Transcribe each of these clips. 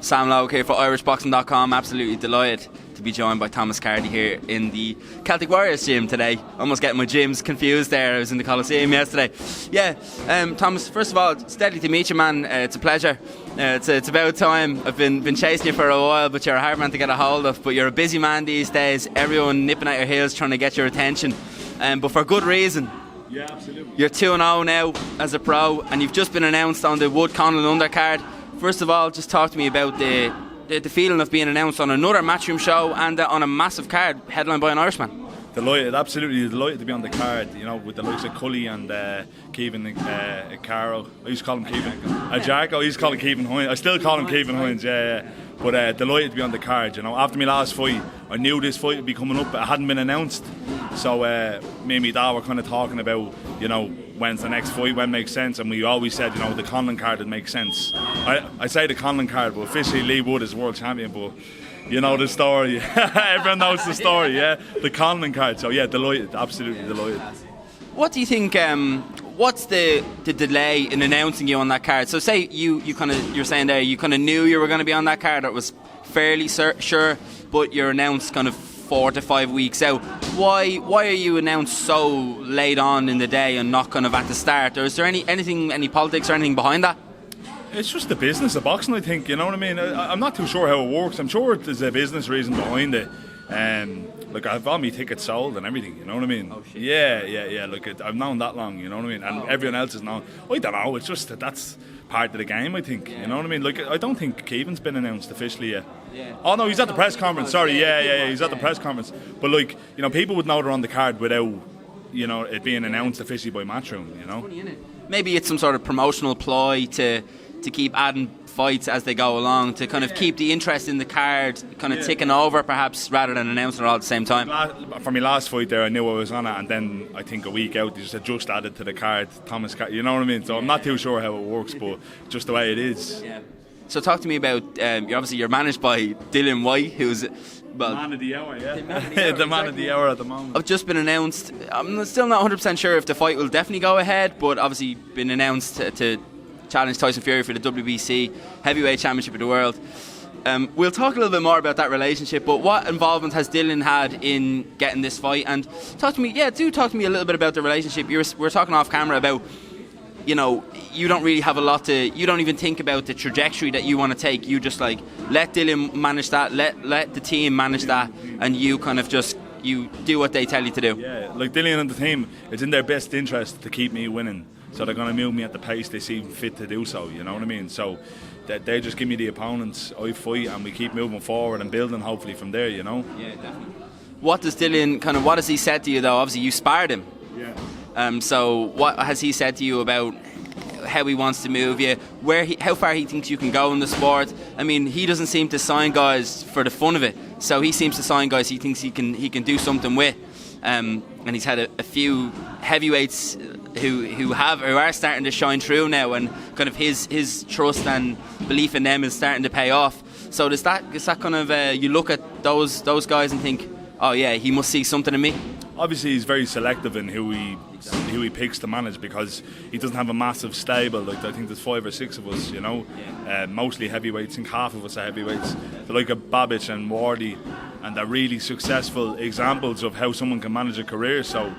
Sam Logue here for irishboxing.com. Absolutely delighted to be joined by Thomas Carty here in the Celtic Warriors gym today. Almost getting my gyms confused there. I was in the Coliseum yesterday. Yeah, Thomas, first of all, it's deadly to meet you, man. It's a pleasure. It's about time. I've been chasing you for a while, but you're a hard man to get a hold of. But you're a busy man these days. Everyone nipping at your heels trying to get your attention, but for good reason. Yeah, absolutely. You're 2-0 now as a pro, and you've just been announced on the Conlan Undercard. First of all, just talk to me about the feeling of being announced on another Matchroom show and on a massive card headlined by an Irishman. Delighted, absolutely delighted to be on the card, you know, with the likes of Cully and Keevan Caro. I used to call him Keevan. Jarko, I used to call him Keevan Hines. I still call him Keevan Hines, yeah. But delighted to be on the card, you know. After my last fight, I knew this fight would be coming up, but it hadn't been announced. So me and my dad were kind of talking about, you know, when's the next fight, when makes sense, and we always said, you know, the Conlan card would make sense. I say the Conlan card, but officially Lee Wood is world champion, but you know the story. Everyone knows the story, yeah. The Conlan card, so yeah, delighted, absolutely delighted. What do you think, what's the delay in announcing you on that card? So say you're saying there, you kind of knew you were going to be on that card, it was fairly sure, but you're announced kind of 4 to 5 weeks out. Why are you announced so late on in the day and not kind of at the start? Or is there any politics or anything behind that? It's just the business of boxing, I think, you know what I mean? I'm not too sure how it works. I'm sure there's a business reason behind it. Look, I've all my tickets sold and everything, you know what I mean? Oh, shit. Yeah. Look, I've known that long, you know what I mean? And everyone else has known. I don't know, it's just that's part of the game, I think, you know what I mean? Like, I don't think Keevan's been announced officially yet. Yeah. Oh no, he's at the press conference, sorry, yeah, he's at the press conference. But like, you know, people would know they're on the card without, you know, it being announced officially by Matchroom, you know? Maybe it's some sort of promotional ply to keep adding fights as they go along, to kind of keep the interest in the card kind of ticking over, perhaps, rather than announcing it all at the same time. For my last fight there, I knew I was on it, and then I think a week out they just added to the card Thomas Carty, you know what I mean? So I'm not too sure how it works, but just the way it is. Yeah. So talk to me about, you're managed by Dillian Whyte, who's man of the hour, yeah. The man of the hour at the moment. I've just been announced. I'm still not 100% sure if the fight will definitely go ahead, but obviously been announced to challenge Tyson Fury for the WBC Heavyweight Championship of the World. We'll talk a little bit more about that relationship, but what involvement has Dillian had in getting this fight? And talk to me a little bit about the relationship. We were talking off camera about, you know, you don't really have you don't even think about the trajectory that you want to take. You just like let Dillian manage that, let the team manage that, and you kind of just you do what they tell you to do. Yeah, like Dillian and the team, it's in their best interest to keep me winning. So they're going to move me at the pace they seem fit to do so, you know what I mean? So they just give me the opponents, I fight, and we keep moving forward and building hopefully from there, you know? Yeah, definitely. What has he said to you though? Obviously you sparred him. Yeah. So what has he said to you about how he wants to move you, how far he thinks you can go in the sport? I mean, he doesn't seem to sign guys for the fun of it, so he seems to sign guys he thinks he can do something with. And he's had a few heavyweights who are starting to shine through now, and kind of his trust and belief in them is starting to pay off. So is that kind of you look at those guys and think, oh yeah, he must see something in me? Obviously he's very selective in who he picks to manage, because he doesn't have a massive stable. Like, I think there's 5 or 6 of us, you know, mostly heavyweights. I think half of us are heavyweights. They're like a Babbage and Wardy, and they're really successful examples of how someone can manage a career. So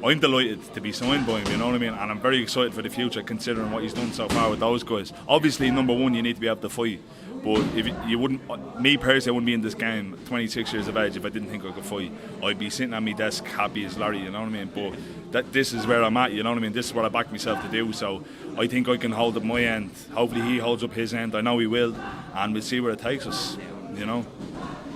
I'm delighted to be signed by him, you know what I mean? And I'm very excited for the future, considering what he's done so far with those guys. Obviously, number one, you need to be able to fight. But if you wouldn't, me personally, I wouldn't be in this game at 26 years of age if I didn't think I could fight. I'd be sitting at my desk happy as Larry, you know what I mean? But this is where I'm at, you know what I mean? This is what I backed myself to do. So I think I can hold up my end. Hopefully he holds up his end. I know he will, and we'll see where it takes us, you know?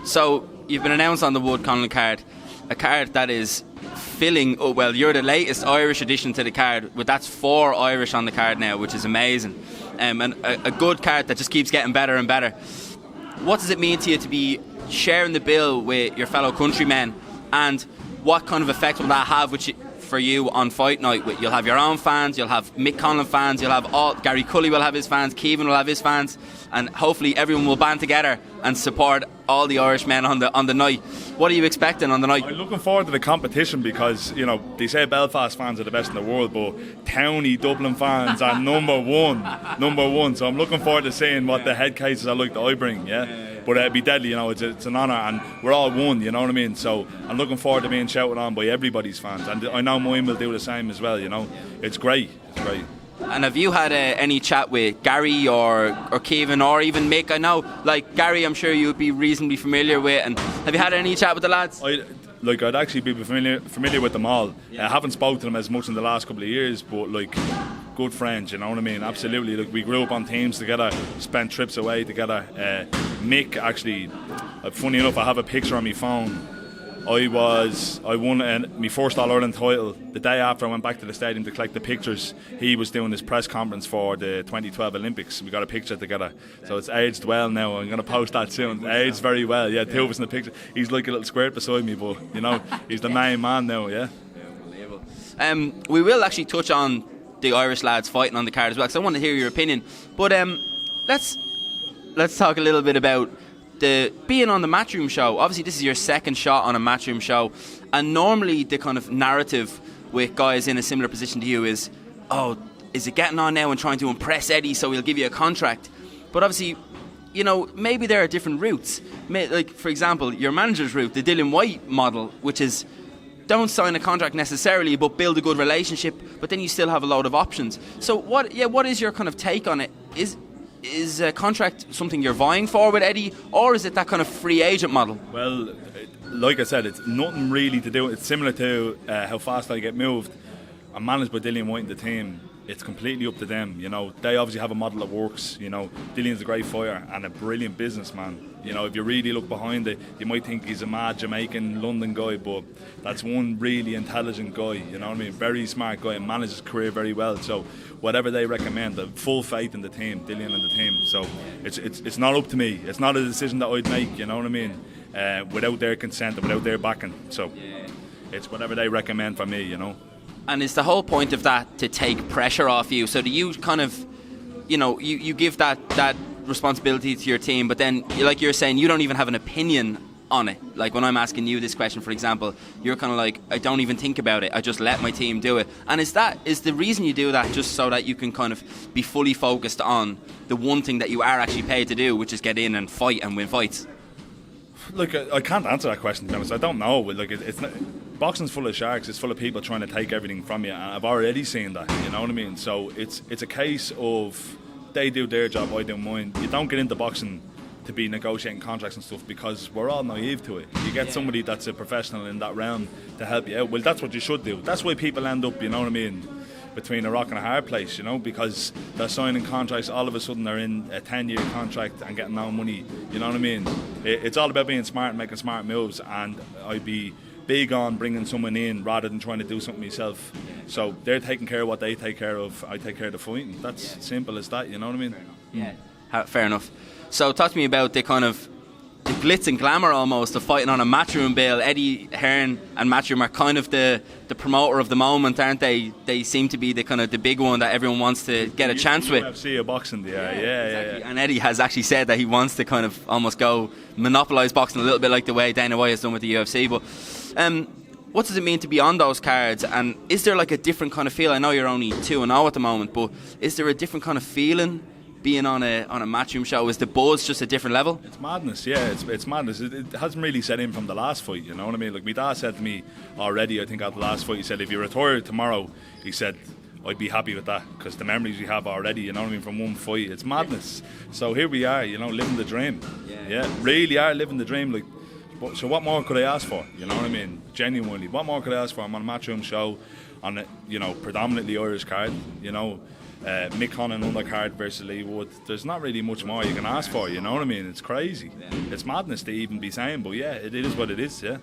So you've been announced on the Conlan card, a card that is filling. Oh well, you're the latest Irish addition to the card, but that's 4 Irish on the card now, which is amazing. And a good card that just keeps getting better and better. What does it mean to you to be sharing the bill with your fellow countrymen, and what kind of effect will that have for you on fight night. You'll have your own fans, you'll have Mick Conlan fans, you'll have Gary Cully will have his fans, Keevan will have his fans, and hopefully everyone will band together and support all the Irish men on the night. What are you expecting on the night? I'm looking forward to the competition because, you know, they say Belfast fans are the best in the world, but Townie Dublin fans are number one. So I'm looking forward to seeing what the head cases are like that I bring. But it'd be deadly, you know. It's an honour, and we're all one, you know what I mean. So I'm looking forward to being shouted on by everybody's fans, and I know mine will do the same as well. You know, it's great. And have you had any chat with Gary or Keevan or even Mick? I know, like Gary, I'm sure you'd be reasonably familiar with. And have you had any chat with the lads? I'd actually be familiar with them all. I haven't spoken to them as much in the last couple of years, but like, good friends, you know what I mean? Absolutely. Like, we grew up on teams together, spent trips away together. Mick, actually, funny enough, I have a picture on my phone. I won my first All-Ireland title. The day after I went back to the stadium to collect the pictures, he was doing his press conference for the 2012 Olympics. We got a picture together. So it's aged well now. I'm going to post that soon. Aged very well. Yeah, two of us in the picture. He's like a little squirt beside me, but, you know, he's the main man now, yeah. We will actually touch on the Irish lads fighting on the card as well, because I want to hear your opinion. But let's talk a little bit about being on the Matchroom show. Obviously this is your second shot on a Matchroom show, and normally the kind of narrative with guys in a similar position to you is, oh, is it getting on now and trying to impress Eddie so he'll give you a contract? But obviously, you know, maybe there are different routes. Like, for example, your manager's route, the Dillian Whyte model, which is don't sign a contract necessarily, but build a good relationship, but then you still have a load of options. So what is your kind of take on it? Is a contract something you're vying for with Eddie, or is it that kind of free agent model? Well, like I said, it's nothing really to do. It's similar to how fast I get moved. I'm managed by Dillian Whyte and the team. It's completely up to them, you know. They obviously have a model that works, you know. Dillian's a great fighter and a brilliant businessman. You know, if you really look behind it, you might think he's a mad Jamaican London guy, but that's one really intelligent guy, you know what I mean? Very smart guy, and manages his career very well. So whatever they recommend, I've full faith in the team, Dillian and the team. So it's not up to me. It's not a decision that I'd make, you know what I mean? Without their consent and without their backing. So it's whatever they recommend for me, you know. And is the whole point of that to take pressure off you? So do you kind of, you know, you give that responsibility to your team, but then, like you're saying, you don't even have an opinion on it. Like when I'm asking you this question, for example, you're kind of like, I don't even think about it. I just let my team do it. And is the reason you do that just so that you can kind of be fully focused on the one thing that you are actually paid to do, which is get in and fight and win fights? Look, I can't answer that question, to be honest. I don't know. Like, it's not, boxing's full of sharks. It's full of people trying to take everything from you, and I've already seen that. You know what I mean? So it's a case of they do their job, I do mine. You don't get into boxing to be negotiating contracts and stuff because we're all naive to it. You get somebody that's a professional in that realm to help you out. Well, that's what you should do. That's why people end up, you know what I mean, between a rock and a hard place, you know, because they're signing contracts, all of a sudden they're in a 10-year contract and getting no money, you know what I mean? It's all about being smart and making smart moves, and I'd be big on bringing someone in rather than trying to do something myself. So they're taking care of what they take care of, I take care of the fighting. That's simple as that, you know what I mean? Yeah, fair enough. So talk to me about the kind of the glitz and glamour almost of fighting on a Matchroom bill. Eddie Hearn and Matchroom are kind of the promoter of the moment, aren't they? They seem to be the kind of the big one that everyone wants to get a chance with. UFC of boxing, yeah. And Eddie has actually said that he wants to kind of almost go monopolise boxing a little bit like the way Dana White has done with the UFC. But what does it mean to be on those cards? And is there like a different kind of feel? I know you're only 2-0 at the moment, but is there a different kind of feeling being on a Matchroom show? Is the buzz just a different level? It's madness, yeah. It's madness. It hasn't really set in from the last fight, you know what I mean? Like, my dad said to me already, I think after the last fight, he said, if you retire tomorrow, he said, I'd be happy with that, because the memories we have already, you know what I mean, from one fight, it's madness. So here we are, you know, living the dream. Yeah, really are living the dream. Like, so what more could I ask for? You know what I mean? Genuinely, what more could I ask for? I'm on a Matchroom show on a, you know, predominantly Irish card, you know. Mick Conlan Undercard versus Lee Wood. There's not really much more you can ask for, you know what I mean? It's crazy. It's madness to even be saying, but yeah, it is what it is, yeah.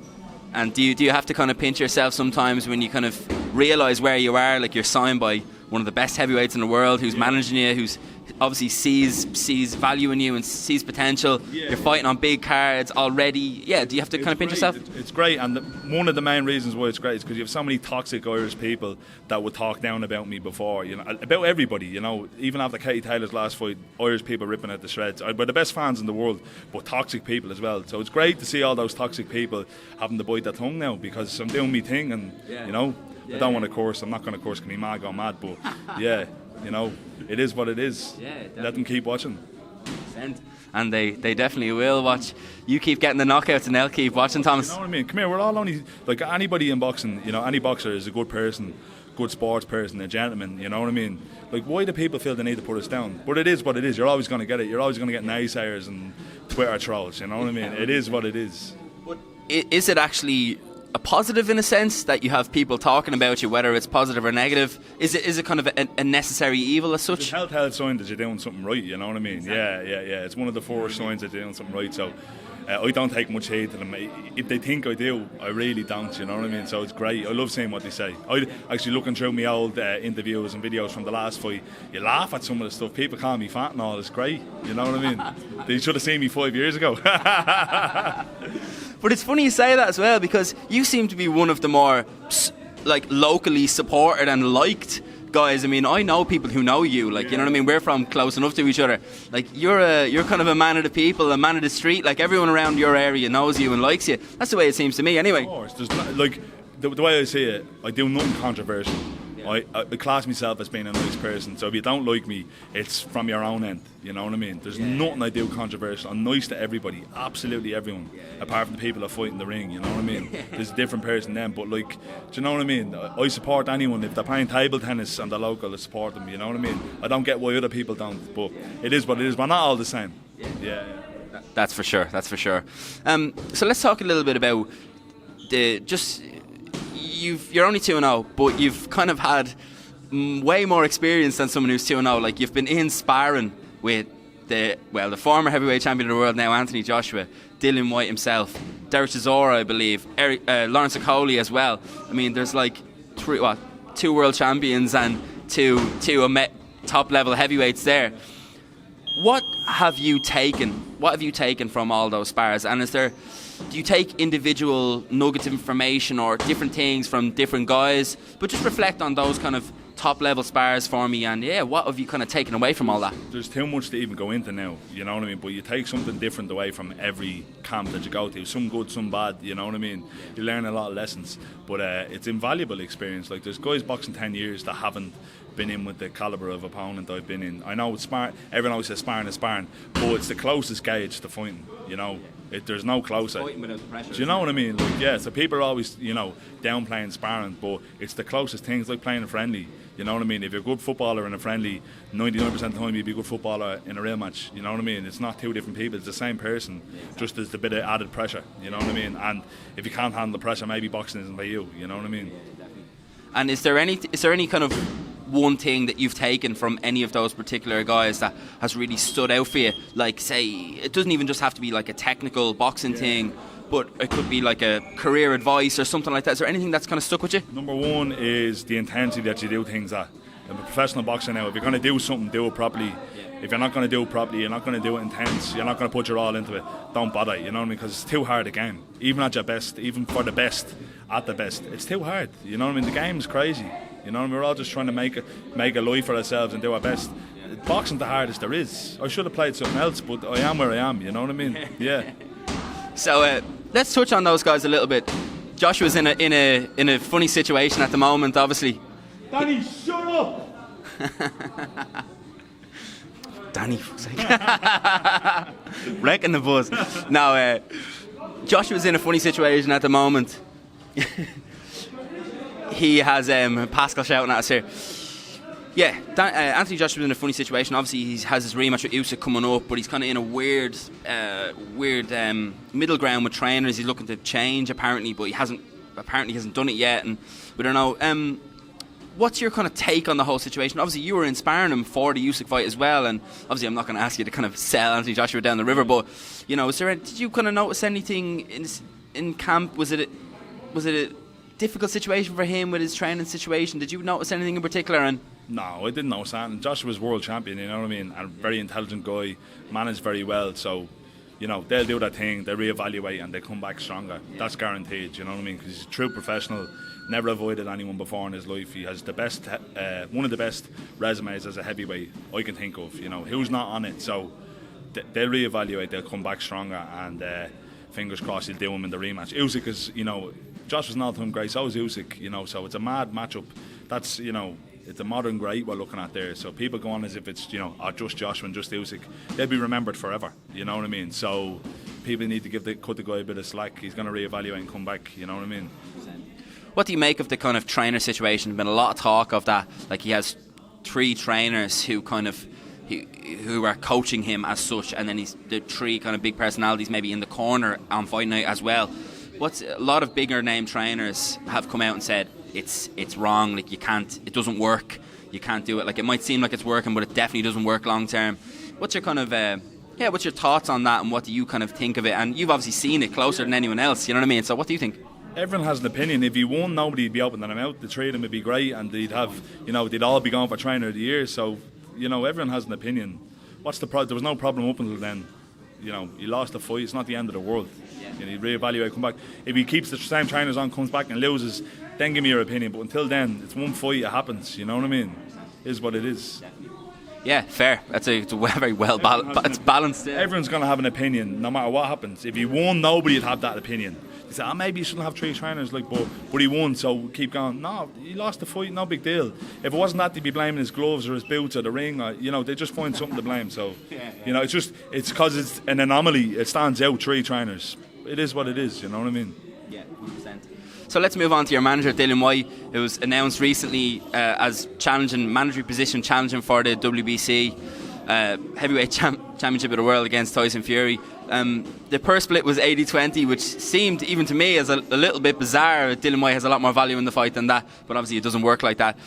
And do you have to kind of pinch yourself sometimes when you kind of realise where you are, like you're signed by one of the best heavyweights in the world, who's managing you, who's obviously sees value in you and sees potential. You're fighting on big cards already. Yeah, do you have to kind of pinch yourself? It's great, and one of the main reasons why it's great is because you have so many toxic Irish people that would talk down about me before, you know, about everybody, you know. Even after Katie Taylor's last fight, Irish people ripping at the shreds. We're the best fans in the world, but toxic people as well. So it's great to see all those toxic people having to bite their tongue now, because I'm doing my thing, and you know, I don't want to curse. I'm not going to curse, can be mad, go mad, but yeah, you know, it is what it is. Let them keep watching. And they definitely will watch. You keep getting the knockouts and they'll keep watching, Thomas. You know what I mean? Come here, we're all only, like, anybody in boxing, you know, any boxer is a good person, good sports person, a gentleman, you know what I mean? Like, why do people feel the need to put us down? But it is what it is. You're always going to get it. You're always going to get naysayers and Twitter trolls, you know what I mean? It is what it is. But is it actually a positive in a sense that you have people talking about you, whether it's positive or negative? Is it kind of a necessary evil as such? It's a telltale sign that you're doing something right, you know what I mean? Exactly. Yeah. It's one of the four signs that you're doing something right. So I don't take much hate to them. If they think I do, I really don't, you know what I mean? So it's great. I love seeing what they say. I actually, looking through my old interviews and videos from the last fight, you laugh at some of the stuff. People call me fat and all. It's great, you know what I mean? They should have seen me 5 years ago. But it's funny you say that as well, because you seem to be one of the more like locally supported and liked guys. I mean, I know people who know you, like, you know what I mean? We're from close enough to each other. Like, you're kind of a man of the people, a man of the street. Like, everyone around your area knows you and likes you. That's the way it seems to me, anyway. Of course, there's not, like, the way I see it, I do nothing controversial. I class myself as being a nice person, so if you don't like me, it's from your own end, you know what I mean? There's nothing I do controversial. I'm nice to everybody, absolutely everyone, apart from the people that fight in the ring, you know what I mean? There's a different person then, but, like, do you know what I mean? I support anyone. If they're playing table tennis and they're local, I support them, you know what I mean? I don't get why other people don't, but it is what it is. We're not all the same. Yeah. That's for sure, that's for sure. So let's talk a little bit about you're only 2-0, but you've kind of had way more experience than someone who's 2-0. Like, you've been in sparring with the former heavyweight champion of the world now, Anthony Joshua, Dillian Whyte himself, Derek Chisora, I believe, Lawrence Okoli as well. I mean, there's like two world champions and two top level heavyweights there. What have you taken from all those spars? And do you take individual nuggets of information or different things from different guys? But just reflect on those kind of top level spars for me, and what have you kind of taken away from all that? There's too much to even go into now, you know what I mean? But you take something different away from every camp that you go to, some good, some bad, you know what I mean? You learn a lot of lessons, but it's invaluable experience. Like, there's guys boxing 10 years that haven't been in with the calibre of opponent I've been in. I know it's everyone always says sparring is sparring, but it's the closest gauge to fighting, you know? There's no closer. Fighting without the pressure. Do you know what I mean? Like, so people are always, you know, downplaying sparring, but it's the closest things, like playing a friendly. You know what I mean? If you're a good footballer in a friendly, 99% of the time you'd be a good footballer in a real match. You know what I mean? It's not two different people. It's the same person, just as the bit of added pressure. You know what I mean? And if you can't handle the pressure, maybe boxing isn't for you. You know what I mean? And is there any kind of one thing that you've taken from any of those particular guys that has really stood out for you? Like, say, it doesn't even just have to be like a technical boxing thing, but it could be like a career advice or something like that. Is there anything that's kind of stuck with you? Number one is the intensity that you do things at. I'm a professional boxer now. If you're going to do something, do it properly. If you're not going to do it properly, you're not going to do it intense, you're not going to put your all into it, don't bother, you know what I mean? Because it's too hard a game. Even at your best, even for the best, at the best, it's too hard, you know what I mean? The game's crazy, you know what I mean? We're all just trying to make a life for ourselves and do our best. Boxing's the hardest there is. I should have played something else, but I am where I am, you know what I mean? Yeah. So let's touch on those guys a little bit. Joshua's in a funny situation at the moment, obviously. Danny, shut up! Danny, wrecking the buzz. Now, Joshua's in a funny situation at the moment. He has Pascal shouting at us here. Yeah, Anthony Joshua's in a funny situation. Obviously, he has his rematch with Usyk coming up, but he's kind of in a weird middle ground with trainers. He's looking to change apparently, but he hasn't done it yet, and we don't know. What's your kind of take on the whole situation? Obviously, you were inspiring him for the Usyk fight as well, and obviously, I'm not going to ask you to kind of sell Anthony Joshua down the river, but you know, did you kind of notice anything in camp? Was it a difficult situation for him with his training situation? Did you notice anything in particular? And No, I didn't know Stanton. Josh was world champion, you know what I mean? And very intelligent guy, managed very well. So, you know, they'll do that thing, they reevaluate and they come back stronger. That's guaranteed, you know what I mean? Because he's a true professional, never avoided anyone before in his life. He has the best, one of the best resumes as a heavyweight I can think of. You know, who's not on it? So they'll reevaluate, they'll come back stronger, and fingers crossed he'll do him in the rematch. Usyk is, you know, Josh was not him great, so was Usyk, you know, so it's a mad matchup. That's, you know, it's a modern great we're looking at there. So people go on as if it's, you know, just Joshua and just Usyk. They'll be remembered forever, you know what I mean? So people need to cut the guy a bit of slack. He's going to reevaluate and come back, you know what I mean? What do you make of the kind of trainer situation? There's been a lot of talk of that. Like, he has 3 trainers who kind of who are coaching him as such, and then he's the 3 kind of big personalities maybe in the corner on fight night as well. A lot of bigger name trainers have come out and said it's wrong, like it doesn't work, you can't do it. Like, it might seem like it's working, but it definitely doesn't work long term. What's your kind of what's your thoughts on that, and what do you kind of think of it? And you've obviously seen it closer than anyone else, you know what I mean? So what do you think? Everyone has an opinion. If he won, nobody would be opening them out. The 3 of them would be great, and they'd have, you know, they'd all be going for trainer of the year. So, you know, everyone has an opinion. What's the problem? There was no problem up until then. You know, he lost the fight. It's not the end of the world. Yeah. You know, he'd reevaluate, come back. If he keeps the same trainers on, comes back and loses, then give me your opinion. But until then, it's one fight. It happens. You know what I mean? It is what it is. Yeah, fair. It's a very well balanced. Everyone's going to have an opinion, no matter what happens. If he won, nobody would have that opinion. They say, maybe you shouldn't have 3 trainers, like, but he won, so keep going. No, he lost the fight, no big deal. If it wasn't that, they'd be blaming his gloves or his boots or the ring, or, you know, they just find something to blame. So, you know, it's because it's an anomaly. It stands out, 3 trainers. It is what it is, you know what I mean? Yeah, 100%. So let's move on to your manager, Dillian Whyte. It was announced recently as mandatory position challenging for the WBC heavyweight championship of the world against Tyson Fury. The purse split was 80-20, which seemed, even to me, as a little bit bizarre. Dillian Whyte has a lot more value in the fight than that, but obviously it doesn't work like that.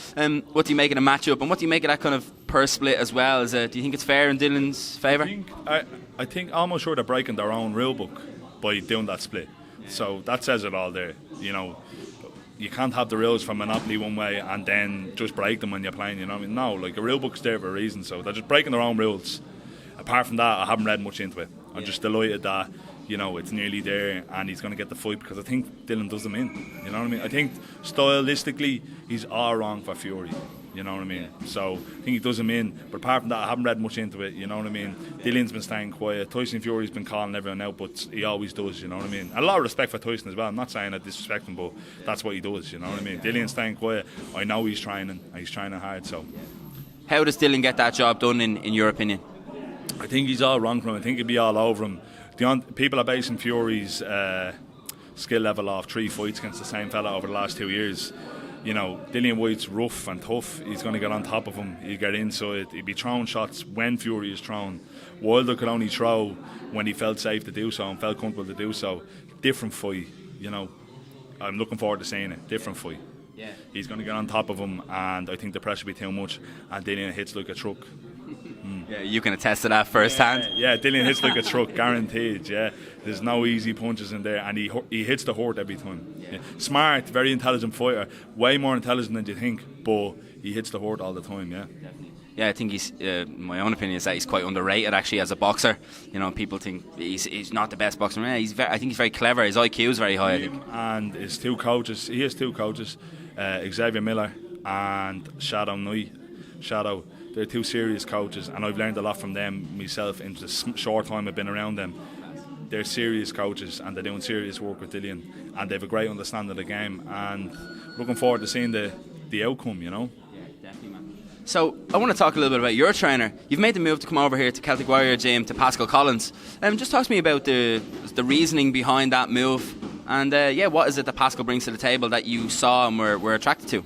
What do you make of the matchup, and what do you make of that kind of purse split as well? Do you think it's fair in Dillian's favour? I think almost sure they're breaking their own rule book by doing that split. So that says it all there. You know, you can't have the rules for Monopoly one way and then just break them when you're playing, you know what I mean? No, like, a rule book's there for a reason, so they're just breaking their own rules. Apart from that, I haven't read much into it. I'm just delighted that, you know, it's nearly there and he's going to get the fight, because I think Dillian does him in, you know what I mean? I think stylistically he's all wrong for Fury, you know what I mean? So I think he does him in, but apart from that, I haven't read much into it, you know what I mean? Dillian's been staying quiet. Tyson Fury's been calling everyone out, but he always does, you know what I mean? And a lot of respect for Tyson as well. I'm not saying I disrespect him, but that's what he does, you know what I mean? Dillian's staying quiet. I know he's training hard, so. How does Dillian get that job done, in your opinion? I think he's all wrong for him. I think he'd be all over him. People are basing Fury's skill level off 3 fights against the same fella over the last 2 years. You know, Dillian Whyte's rough and tough. He's going to get on top of him. He'll get inside. He'll be throwing shots when Fury is thrown. Wilder could only throw when he felt safe to do so and felt comfortable to do so. Different fight, you know. I'm looking forward to seeing it. Different fight. Yeah. He's going to get on top of him, and I think the pressure will be too much, and Dillian hits like a truck. Yeah, you can attest to that firsthand. Yeah, Dillian hits like a truck, guaranteed. Yeah, there's no easy punches in there, and he hits the hurt every time. Yeah. Smart, very intelligent fighter, way more intelligent than you think, but he hits the hurt all the time. Yeah. Definitely. Yeah, I think he's. My own opinion is that he's quite underrated actually as a boxer. You know, people think he's not the best boxer. Yeah, I think he's very clever. His IQ is very high. I think. And his 2 coaches. He has 2 coaches, Xavier Miller and Shadow. They're 2 serious coaches, and I've learned a lot from them myself in the short time I've been around them. They're serious coaches, and they're doing serious work with Dillian, and they have a great understanding of the game, and looking forward to seeing the outcome, you know. Yeah, definitely, man. So I want to talk a little bit about your trainer. You've made the move to come over here to Celtic Warrior Gym, to PASCAL Collins. Just talk to me about the reasoning behind that move, and what is it that PASCAL brings to the table that you saw and were attracted to?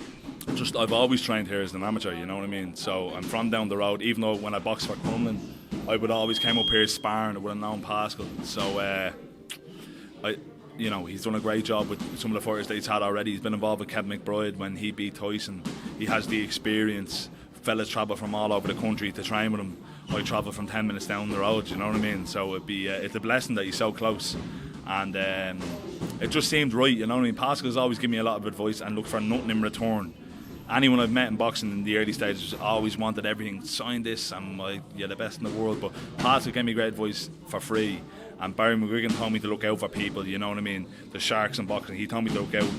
I've always trained here as an amateur, you know what I mean? So I'm from down the road. Even though when I boxed for Conlan, I would always came up here sparring. I would have known PASCAL. So he's done a great job with some of the fighters that he's had already. He's been involved with Kevin McBride when he beat Tyson. He has the experience. Fellas travel from all over the country to train with him. I travel from 10 minutes down the road, you know what I mean? So it's a blessing that he's so close. And it just seemed right, you know what I mean? PASCAL's always given me a lot of advice and look for nothing in return. anyone I've met in boxing in the early stages always wanted everything, sign this, and you're the best in the world. But Pascal gave me great advice for free, and Barry McGuigan told me to look out for people, you know what I mean? The sharks in boxing, he told me to look out,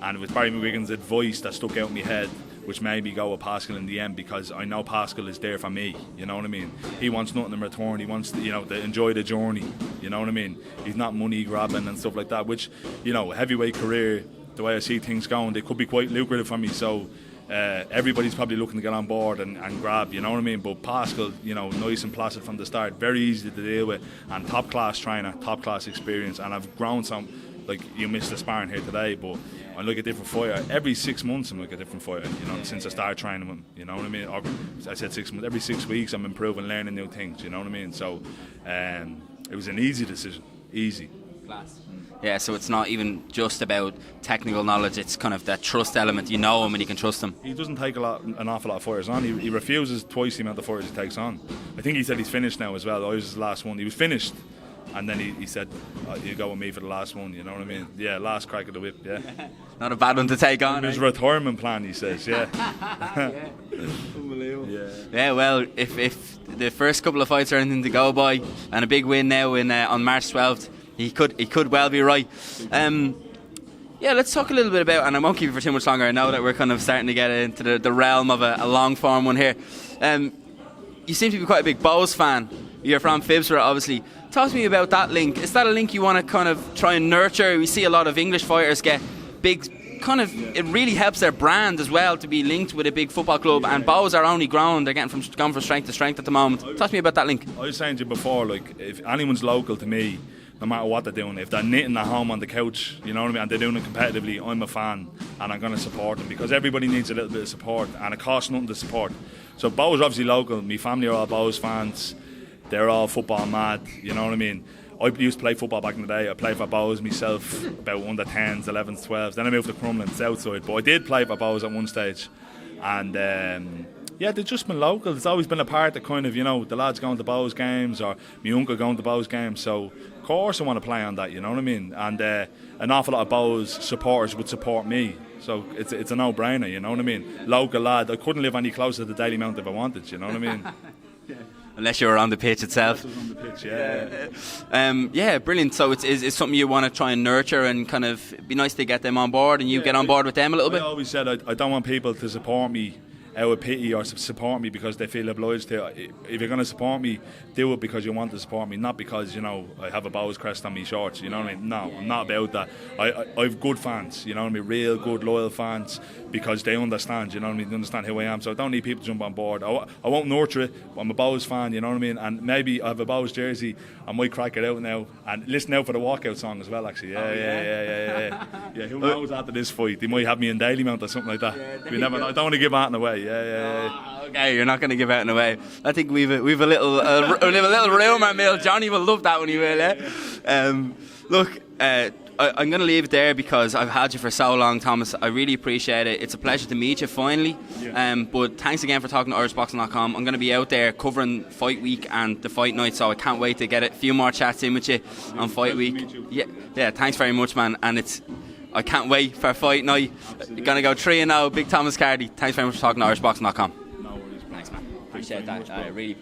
and with Barry McGuigan's advice that stuck out in my head, which made me go with Pascal in the end, because I know Pascal is there for me, you know what I mean? He wants nothing in return, he wants to, to enjoy the journey, you know what I mean? He's not money grabbing and stuff like that, which, heavyweight career, the way I see things going, they could be quite lucrative for me, so everybody's probably looking to get on board and grab, you know what I mean? But Pascal, nice and placid from the start, very easy to deal with, and top class trainer, top class experience, and I've grown some. Like, you missed the sparring here today, but I look at different fighter. Every 6 months I'm like a different fighter, since I started training him, you know what I mean? Or, I said 6 months, every 6 weeks I'm improving, learning new things, you know what I mean? So it was an easy decision, easy. Class. Yeah, so it's not even just about technical knowledge, it's kind of that trust element. You know him and you can trust him. He doesn't take an awful lot of fighters on. He refuses twice the amount of fighters he takes on. I think he said he's finished now as well. I was his last one. He was finished. And then he said, you go with me for the last one, you know what I mean? Yeah, last crack of the whip, yeah. Not a bad one to take on. His retirement plan, he says, yeah. Yeah. Unbelievable. Yeah, well, if the first couple of fights are anything to go by, and a big win now on March 12th, he could well be right. Yeah, let's talk a little bit about, and I won't keep you for too much longer, I know that we're kind of starting to get into the realm of a long form one here. You seem to be quite a big Bowes fan. You're from Phibsborough, obviously. Talk to me about that link. Is that a link you want to kind of try and nurture? We see a lot of English fighters get big, it really helps their brand as well to be linked with a big football club, and Bowes are only growing, they're gone from strength to strength at the moment. Talk to me about that link. I was saying to you before, if anyone's local to me, no matter what they're doing, if they're knitting at home on the couch, you know what I mean, and they're doing it competitively, I'm a fan and I'm going to support them, because everybody needs a little bit of support and it costs nothing to support. So Bowes obviously local, my family are all Bowes fans, they're all football mad, you know what I mean. I used to play football back in the day. I played for Bowes myself, about under 10s, 11s, 12s. Then I moved to Crumlin, Southside, but I did play for Bowes at one stage. And yeah, they've just been local. It's always been a part of kind of, the lads going to Bowes games, or my uncle going to Bowes games. So of course I want to play on that, you know what I mean. And an awful lot of Bowes supporters would support me. So it's a no-brainer, you know what I mean. Local lad, I couldn't live any closer to Daily Mount if I wanted, you know what I mean. Unless you were on the pitch itself. Unless I was on the pitch, yeah. Yeah, brilliant. So it's something you want to try and nurture, and kind of be nice to get them on board, and you get on board with them a little bit. I always said I don't want people to support me out of pity or support me because they feel obliged to. If you're going to support me, do it because you want to support me, not because I have a Bowes crest on me shorts, you know what I mean. No, I'm not about that. I have good fans, you know what I mean, real good loyal fans, because they understand, you know what I mean, they understand who I am. So I don't need people to jump on board. I won't nurture it, but I'm a Bowes fan, you know what I mean. And maybe I have a Bowes jersey, I might crack it out now and listen out for the walkout song as well, actually. Yeah, who knows, after this fight they might have me in Daily Mount or something like that. We never know. I don't want to give that away. Yeah. Okay, you're not going to give out away. I think we've a little rumour mill. Johnny will love that when he will. Look, I'm going to leave it there because I've had you for so long, Thomas. I really appreciate it. It's a pleasure to meet you finally. But thanks again for talking to IrishBoxing.com. I'm going to be out there covering Fight Week and the fight night, so I can't wait to get a few more chats in with you on Fight Week. Yeah. Thanks very much, man. And I can't wait for fight night. You're going to go 3-0. Big Thomas Carty. Thanks very much for talking to IrishBoxing.com. No worries. Thanks, man. Appreciate that. I really